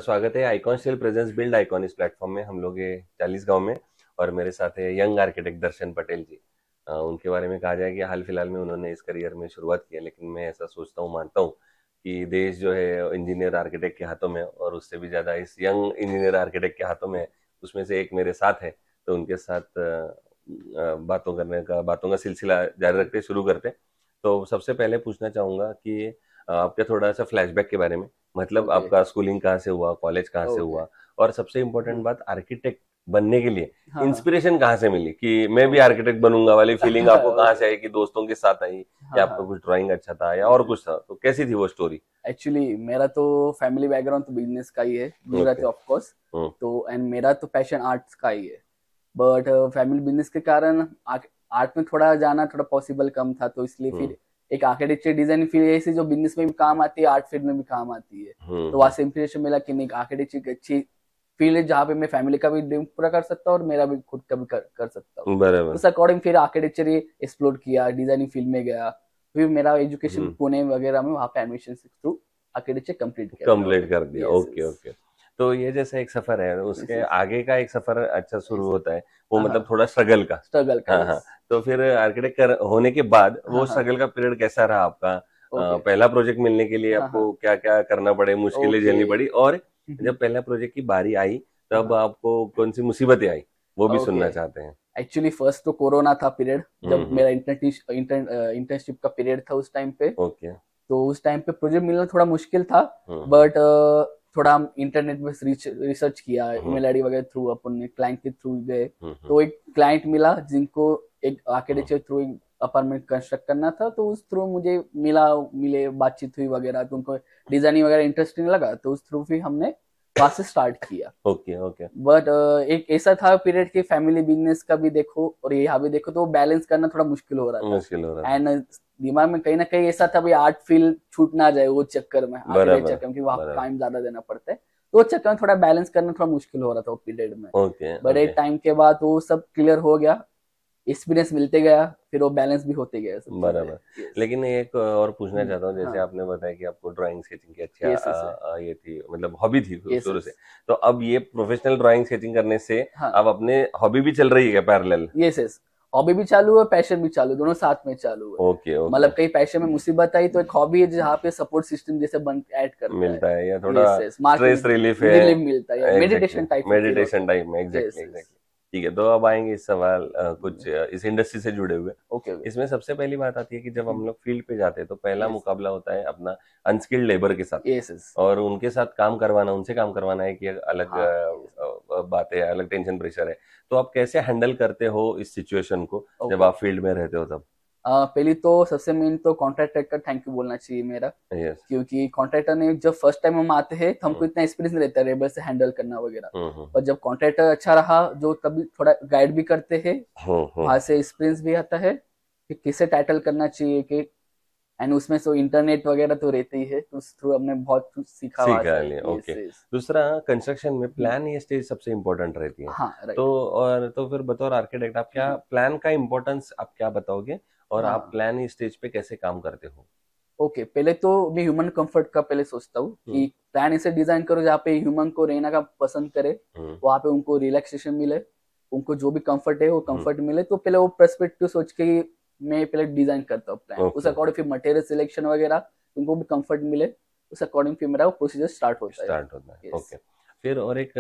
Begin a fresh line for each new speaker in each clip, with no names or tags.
स्वागत है icon still presence build icon इस प्लेटफॉर्म में। हम लोग ये 40 गांव में, और मेरे साथ है यंग आर्किटेक्ट दर्शन पटेल जी। उनके बारे में कहा जाए कि हाल फिलहाल में उन्होंने इस करियर में शुरुआत की है, लेकिन मैं ऐसा सोचता हूँ, मानता हूँ कि देश जो है इंजीनियर आर्किटेक्ट के हाथों में है, और उससे भी ज़्यादा इस यंग इंजीनियर आर्किटेक्ट के हाथों में है। उसमें से एक मेरे साथ है, तो उनके साथ बातों का सिलसिला जारी रखते शुरू करते। तो सबसे पहले पूछना चाहूँगा कि आपके थोड़ा सा फ्लैशबैक के बारे में, मतलब
ओके।
आपका स्कूलिंग कहाँ से हुआ, कॉलेज कहाँ से
ओके।
हुआ, और सबसे इम्पोर्टेंट बात आर्किटेक्ट बनने के लिए
हाँ, हाँ।
इंस्पिरेशन कहाँ से मिली कि मैं भी
ओके।
आर्किटेक्ट बनूंगा वाली फीलिंग आपको कहाँ
ओके।
से आई? कि दोस्तों के साथ आई, या
हाँ,
आपका
हाँ।
कुछ ड्राइंग अच्छा था, या और
यस।
कुछ था? तो कैसी थी वो स्टोरी?
एक्चुअली मेरा तो फैमिली बैकग्राउंड तो बिजनेस का ही है,
okay.
Gujarati of course.
Hmm.
तो एंड मेरा तो पैशन आर्ट्स का ही है। बट फैमिली बिजनेस के कारण आर्ट में थोड़ा जाना थोड़ा पॉसिबल कम था, तो इसलिए
हम्म।
फिर एक आर्किटेक्चर डिजाइन फील्ड ऐसी जो बिजनेस में भी काम आती है, आर्ट फील्ड में भी काम आती है। तो वहां
हम्म।
से इंस्पिरेशन मिला कि नहीं, आर्किटेक्चर एक अच्छी फील्ड है जहाँ पे मैं फैमिली का भी ड्रीम पूरा कर सकता हूँ और मेरा भी खुद का भी कर सकता हूँ।
बराबर।
उस अकॉर्डिंग फिर आर्किटेक्चर ये एक्सप्लोर किया, डिजाइनिंग फील्ड में गया। फिर मेरा एजुकेशन
हम्म।
पुणे वगैरह में वहाँ पे एडमिशन के थ्रू आर्किटेक्चर कंप्लीट किया मैंने
कंप्लीट
वहाँ
कर
पे।
दिया,
यस,
ओके
यस।
ओके। तो ये जैसा एक सफर है,
यस,
उसके
यस।
आगे का एक सफर अच्छा शुरू
यस।
होता है, वो
हाँ, हाँ।
मतलब थोड़ा स्ट्रगल का।
स्ट्रगल का,
हाँ हाँ।
यस।
तो फिर आर्किटेक्ट होने के बाद
हाँ,
वो
हाँ।
स्ट्रगल का पीरियड कैसा रहा आपका?
ओके।
पहला प्रोजेक्ट मिलने के लिए
हाँ, हाँ।
आपको क्या क्या करना पड़े, मुश्किलें
ओके।
झेलनी पड़ी, और जब पहला प्रोजेक्ट की बारी आई
हाँ,
तब
हाँ।
आपको कौन सी मुसीबतें आई, वो भी
ओके।
सुनना चाहते हैं।
एक्चुअली फर्स्ट तो कोरोना था पीरियड, जब
हम्म।
मेरा इंटर्नशिप का पीरियड था उस टाइम पे।
ओके।
तो उस टाइम पे प्रोजेक्ट मिलना थोड़ा मुश्किल था।
हम्म।
बट थोड़ा हम इंटरनेट में रिसर्च किया,
हम्म।
ईमेल आईडी वगैरह थ्रू अपन ने क्लाइंट के थ्रू गए।
हम्म।
तो एक क्लाइंट मिला जिनको एक आर्किटेक्चर थ्रू अपार्टमेंट कंस्ट्रक्ट करना था, तो उस थ्रू मुझे मिले, बातचीत हुई वगैरह, तो उनको डिजाइनिंग वगैरह इंटरेस्टिंग लगा, तो उस थ्रू फिर हमने वहां से स्टार्ट किया।
Okay okay.
बट एक ऐसा था पीरियड कि फैमिली बिजनेस का भी देखो और यहाँ भी देखो, तो बैलेंस करना थोड़ा मुश्किल हो रहा था।
मुश्किल हो रहा था।
एंड दिमाग में कहीं ना कहीं ऐसा था भाई, आर्ट फील्ड छूट ना जाए वो चक्कर में, आर्किटेक्ट
बराबर
चक्कर में, क्योंकि वहाँ
बराबर।
टाइम ज्यादा देना पड़ता है। तो वो चक्कर में थोड़ा बैलेंस करना थोड़ा मुश्किल हो रहा था वो पीरियड में।
Okay
but
okay.
एक टाइम के बाद वो सब क्लियर हो गया, एक्सपीरियंस मिलते गया, फिर वो बैलेंस भी होते गया सब चीजें।
बराबर।
यस।
लेकिन एक और पूछना चाहता हूँ, जैसे
हाँ।
आपने बताया कि आपको ड्राइंग स्केचिंग की अच्छी
यस, यस।
ये थी, मतलब हॉबी थी
यस,
शुरू
यस।
से। तो अब ये प्रोफेशनल ड्राइंग स्केचिंग करने से
हाँ।
अब अपने हॉबी भी चल रही है क्या पैरेलल?
Yes, yes. हॉबी भी चालू है, पैशन भी चालू है, दोनों साथ में चालू है।
Okay okay.
मतलब कहीं पैशन में मुसीबत आई तो एक हॉबी है जहाँ पे सपोर्ट सिस्टम जैसे बन ऐड करता है।
मिलता है, या थोड़ा
yes, yes.
Stress
marketing
relief है?
रिलीफ मिलता है,
एग्जैक्टली,
मेडिटेशन टाइप में फील होता
मेडिटेशन
है।
टाइम में,
यस,
एग्जैक्टली
यस।
एग्जैक्टली। ठीक है, तो अब आएंगे इस सवाल कुछ इस इंडस्ट्री से जुड़े हुए।
Okay, okay.
इसमें सबसे पहली बात आती है कि जब हम लोग फील्ड पे जाते हैं तो पहला
यस,
मुकाबला होता है अपना अनस्किल्ड लेबर के साथ,
यस, यस।
और उनके साथ काम करवाना, उनसे काम करवाना है कि अलग
हाँ। यस।
बात है, अलग टेंशन प्रेशर है। तो आप कैसे हैंडल करते हो इस सिचुएशन को जब
ओके।
आप फील्ड में रहते हो तब?
पहली तो सबसे मेन तो कॉन्ट्रैक्टर का थैंक यू बोलना चाहिए मेरा।
यस।
क्योंकि कॉन्ट्रैक्टर ने जब फर्स्ट टाइम हम आते हैं तो हमको इतना एक्सपीरियंस नहीं रहता है लेबर से हैंडल करना वगैरह।
हम्म।
और जब कॉन्ट्रैक्टर अच्छा रहा, जो तभी थोड़ा गाइड भी करते हैं,
हम्म।
वहां से एक्सपीरियंस भी आता है कि किसे टाइटल करना चाहिए कि। एंड उसमें तो इंटरनेट वगैरह तो रहते ही है, तो उस थ्रू हमने बहुत कुछ सीखा वहां
सीखा
से।
लिया,
यस,
ओके।
यस।
दूसरा, कंस्ट्रक्शन में प्लान ये स्टेज सबसे इम्पोर्टेंट रहती है।
हाँ,
तो
राइट।
और तो फिर बतौर आर्किटेक्ट आप क्या प्लान का इम्पोर्टेंस आप क्या बताओगे, और आप
हाँ।
प्लान स्टेज पे कैसे काम करते हो?
ओके, पहले तो मैं ह्यूमन कंफर्ट का पहले सोचता हूँ कि
हम्म।
प्लान ऐसे डिजाइन करो जहाँ पे ह्यूमन को रहना का पसंद करे,
हम्म।
वहाँ पे उनको रिलैक्सेशन मिले, उनको जो भी कंफर्ट है वो
हम्म।
कंफर्ट मिले। तो पहले वो पर्सपेक्टिव सोच के ही मैं पहले डिजाइन करता हूँ प्लान, उस
ओके।
अकॉर्डिंग फिर मटेरियल सिलेक्शन वगैरह उनको भी कंफर्ट मिले, उस अकॉर्डिंग फिर मेरा वो प्रोसीजर स्टार्ट होता है।
स्टार्ट होता है,
यस।
ओके। फिर और एक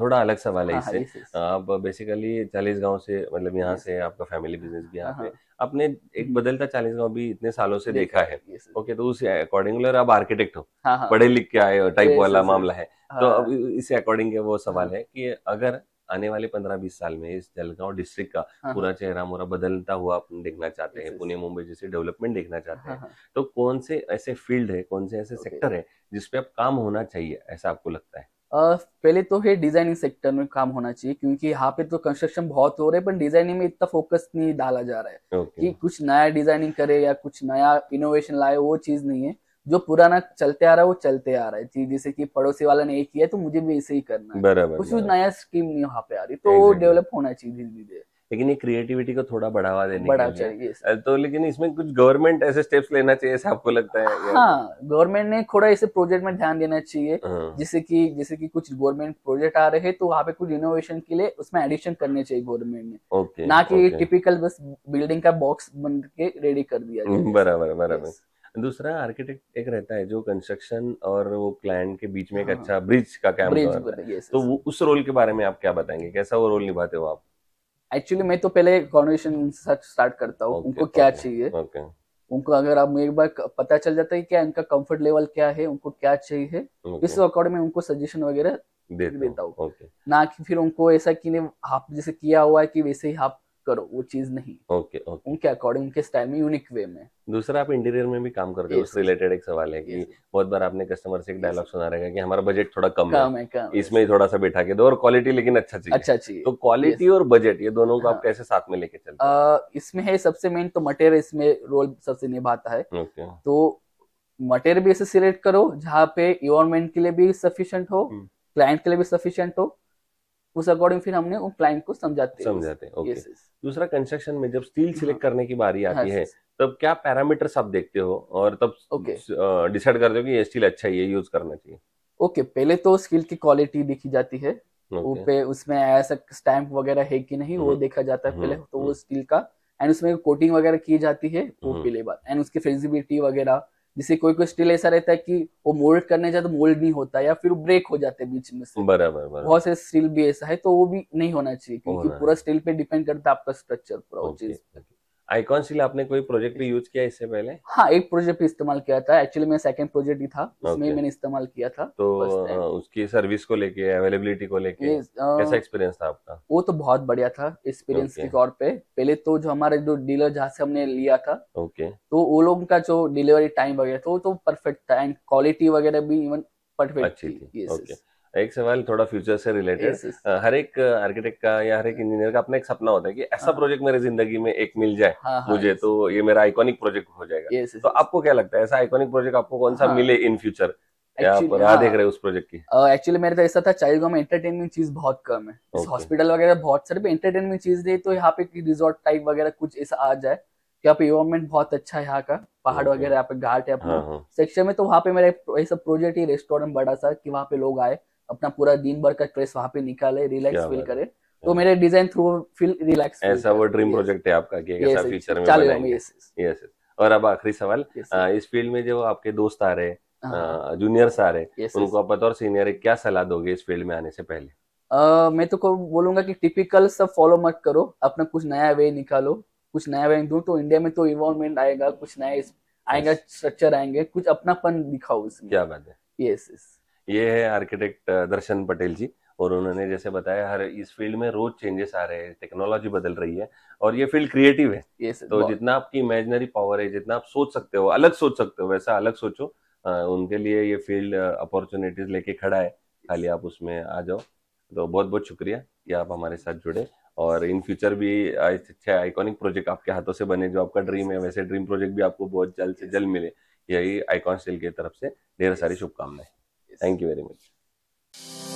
थोड़ा अलग सवाल है
हाँ, हाँ।
इससे।
Yes, yes.
आप बेसिकली 40 गांव से, मतलब यहाँ
यस।
से आपका फैमिली बिजनेस भी यहाँ
हाँ,
पे,
हाँ।
आपने एक बदलता 40 गांव भी इतने सालों से
देखा
देखा
है।
है।
यस।
ओके, तो उस अकॉर्डिंगली आप आर्किटेक्ट हो,
हाँ, हाँ।
पढ़े लिख के आए हो टाइप
यस,
वाला
यस,
मामला
यस।
है। तो अब
हाँ,
इसी अकॉर्डिंग के वो सवाल
हाँ।
है कि अगर आने वाले 15-20 साल में इस जलगांव डिस्ट्रिक्ट का
हाँ, हाँ।
पूरा चेहरा मोहरा बदलता हुआ अपन देखना चाहते
यस,
हैं,
यस।
पुणे मुंबई जैसे डेवलपमेंट देखना चाहते
हाँ,
हैं,
हाँ।
तो कौन से ऐसे फील्ड है, कौन से ऐसे
ओके।
सेक्टर है जिसपे अब काम होना चाहिए, ऐसा आपको लगता है?
पहले तो है डिजाइनिंग सेक्टर में काम होना चाहिए, क्योंकि यहाँ पे तो कंस्ट्रक्शन बहुत हो रहे हैं, पर डिजाइनिंग में इतना फोकस नहीं डाला जा रहा है
ओके।
कि कुछ नया डिजाइनिंग करे या कुछ नया इनोवेशन लाए, वो चीज नहीं है। जो पुराना चलते आ रहा है वो चलते आ रहा है जी, जैसे कि पड़ोसी वाला ने ये किया तो मुझे भी ऐसे ही करना है।
बराबर
कुछ
बराबर।
नया स्कीम नहीं यहाँ पे आ रही, तो वो
एग्जैक्टली।
डेवलप होना चाहिए धीरे धीरे।
लेकिन ये क्रिएटिविटी को थोड़ा बढ़ावा देने
बढ़ा
के लिए
चाहिए।
तो लेकिन इसमें कुछ गवर्नमेंट ऐसे स्टेप्स लेना चाहिए ऐसा आपको लगता है या
हाँ, गवर्नमेंट ने थोड़ा ऐसे प्रोजेक्ट में ध्यान देना चाहिए,
हाँ,
जैसे कि कुछ गवर्नमेंट प्रोजेक्ट आ रहे हैं तो वहाँ पे कुछ इनोवेशन के लिए उसमें एडिशन करने चाहिए गवर्नमेंट ने,
ओके
ना कि
ओके
टिपिकल बस बिल्डिंग का बॉक्स बन के रेडी कर दिया जाए ऐसा।
बराबर बराबर।
यस।
दूसरा आर्किटेक्ट एक रहता है जो कंस्ट्रक्शन और वो क्लाइंट के बीच में एक
हाँ,
अच्छा ब्रिज का काम
ब्रिज
करता है।
बन, यस
तो
यस।
वो उस रोल के बारे में आप क्या बताएंगे, कैसा वो रोल निभाते हो आप?
एक्चुअली मैं तो पहले कॉन्वर्सेशन उनके साथ स्टार्ट करता हूँ,
ओके
उनको क्या
ओके
चाहिए।
ओके
उनको अगर आप एक बार पता चल जाता है क्या इनका कंफर्ट लेवल क्या है, उनको क्या चाहिए, इस
ओके
अकॉर्डिंग में उनको सजेशन वगैरह
देते हो
देता हूँ।
ओके
ना कि फिर उनको ऐसा कि नहीं आप जैसे किया हुआ है कि वैसे ही आप करो, वो चीज नहीं।
Okay okay.
उनके अकॉर्डिंग, उनके स्टाइल में, यूनिक वे में।
दूसरा आप इंटीरियर में भी काम करते हो,
यस
उस रिलेटेड एक सवाल है कि
यस
बहुत बार आपने कस्टमर से एक
यस।
डायलॉग सुना रहेगा कि हमारा बजट थोड़ा कम है,
काम है, काम,
इसमें
यस।
ही थोड़ा सा बैठा के दो और क्वालिटी लेकिन अच्छा चाहिए।
अच्छा चाहिए।
तो क्वालिटी
यस।
और बजट ये दोनों को आप
हाँ।
कैसे साथ में लेके चलते हो?
इसमें है सबसे मेन तो मटेरियल इसमें रोल सबसे निभाता है।
ओके
तो मटेरियल भी ऐसे सिलेक्ट करो जहाँ पे इन्वायरमेंट के लिए भी सफिशिएंट हो, क्लाइंट के लिए भी सफिशिएंट हो। उस अकॉर्डिंग फिर हमने वो क्लाइंट को समझाते हैं
समझाते हैं ओके।
Yes yes.
दूसरा कंस्ट्रक्शन में जब स्टील
हाँ
सिलेक्ट करने की बारी
हाँ
आती है तब क्या पैरामीटर्स आप देखते हो और तब
ओके
डिसाइड करते हो कि ये स्टील अच्छा है ये यूज करना चाहिए?
ओके। पहले तो स्किल की क्वालिटी देखी जाती है, वो
ओके
पे उसमें ऐसा स्टैंप वगैरह है कि नहीं वो देखा जाता है पहले तो, वो स्टील का। एंड उसमें कोटिंग वगैरह की जाती है वो पहले बात। एंड उसकी फिजिबिलिटी वगैरह, जैसे कोई कोई स्टील ऐसा रहता है कि वो मोल्ड करने जाए तो मोल्ड नहीं होता या फिर ब्रेक हो जाते हैं बीच में से।
बराबर बराबर।
बहुत से स्टील भी ऐसा है तो वो भी नहीं होना चाहिए, क्योंकि
होना
पूरा
है
स्टील पे डिपेंड करता है आपका स्ट्रक्चर पूरा वो
ओके
चीज।
ओके। आइकॉन स्टील आपने कोई प्रोजेक्ट पे यूज किया इससे पहले?
हाँ, एक प्रोजेक्ट पे इस्तेमाल किया था, एक्चुअली मेरा सेकंड प्रोजेक्ट ही था, उसमें ही
ओके।
मैंने इस्तेमाल किया था
तो
फर्स्ट टाइम।
उसकी सर्विस को लेके अवेलेबिलिटी को लेके
ये
कैसा एक्सपीरियंस था आपका?
वो तो बहुत बढ़िया था एक्सपीरियंस
ओके
के तौर पे। पहले तो जो हमारे जो डीलर जहाँ से हमने लिया था,
ओके
तो वो लोगों का जो डिलीवरी टाइम वगैरह था वो तो परफेक्ट था, एंड क्वालिटी वगैरह भी इवन परफेक्ट
अच्छी
थी।
थी
यस
ओके। एक सवाल थोड़ा फ्यूचर से रिलेटेड,
यस यस।
हर एक आर्किटेक्ट का या हर एक इंजीनियर का अपना एक सपना होता है कि ऐसा
हाँ
प्रोजेक्ट मेरे जिंदगी में एक मिल जाए
हाँ हाँ।
मुझे
यस
तो ये मेरा आइकॉनिक प्रोजेक्ट हो जाएगा।
यस
तो
यस।
आपको क्या लगता है ऐसा आइकॉनिक प्रोजेक्ट आपको कौन सा
हाँ
मिले इन फ्यूचर, या आप
एक्चुअली,
राह देख
हाँ
रहे हो उस प्रोजेक्ट की?
एक्चुअली मेरा तो ऐसा था, चाइल्ड गांव में एंटरटेनमेंट चीज बहुत कम है, जैसे
ओके
हॉस्पिटल वगैरह बहुत सारे पे एंटरटेनमेंट चीज दे, तो यहाँ पे रिजॉर्ट टाइप वगैरह कुछ ऐसा आ जाए कि यहाँ पे इन्वायरमेंट बहुत अच्छा है, यहाँ का पहाड़
ओके
वगैरह, यहाँ पे घाट है
हाँ
अपना
हाँ
सेक्शन में, तो वहाँ पे मेरा ऐसा प्रोजेक्ट ही रेस्टोरेंट बड़ा सा कि वहाँ पे लोग आए अपना पूरा दिन भर का स्ट्रेस वहाँ पे निकाले, रिलैक्स
क्या
फील
बात है
करे।
क्या
तो
बात
मेरे डिजाइन थ्रू फील रिलैक्स
है।
फील
ऐसा वो
करे।
ड्रीम
यस
प्रोजेक्ट है आपका कि एक ऐसा
यस
फ्यूचर में
चलेगा
बनाएंगे?
Yes
yes. और अब आखिरी सवाल,
यस
इस फील्ड में जो आपके दोस्त आ रहे
हाँ
जूनियर्स आ रहे
यस यस।
उनको आप बतौर सीनियर क्या सलाह दोगे इस फील्ड में आने से पहले?
मैं तो को बोलूंगा कि टिपिकल सब फॉलो मत करो, अपना कुछ नया वे निकालो। कुछ नया वे दो तो इंडिया में तो इन्वॉल्वमेंट आएगा, कुछ नया आएगा,
यस
स्ट्रक्चर आएंगे, कुछ अपनापन दिखाओ उसमें।
क्या बात है।
यस यस
ये है आर्किटेक्ट दर्शन पटेल जी, और उन्होंने जैसे बताया हर इस फील्ड में रोज चेंजेस आ रहे हैं, टेक्नोलॉजी बदल रही है और ये फील्ड क्रिएटिव है।
यस
तो
बहुत।
जितना आपकी इमेजिनरी पावर है, जितना आप सोच सकते हो, अलग सोच सकते हो, वैसा अलग सोचो। उनके लिए ये फील्ड अपॉर्चुनिटीज लेके खड़ा है, खाली आप उसमें आ जाओ। तो बहुत बहुत शुक्रिया कि आप हमारे साथ जुड़े, और इन फ्यूचर भी अच्छे आइकॉनिक प्रोजेक्ट आपके हाथों से बने, जो आपका ड्रीम है वैसे ड्रीम प्रोजेक्ट भी आपको बहुत जल्द से जल्द मिले, यही आइकॉन स्टील की तरफ से ढेर सारी शुभकामनाएं।
Yes.
Thank you very much.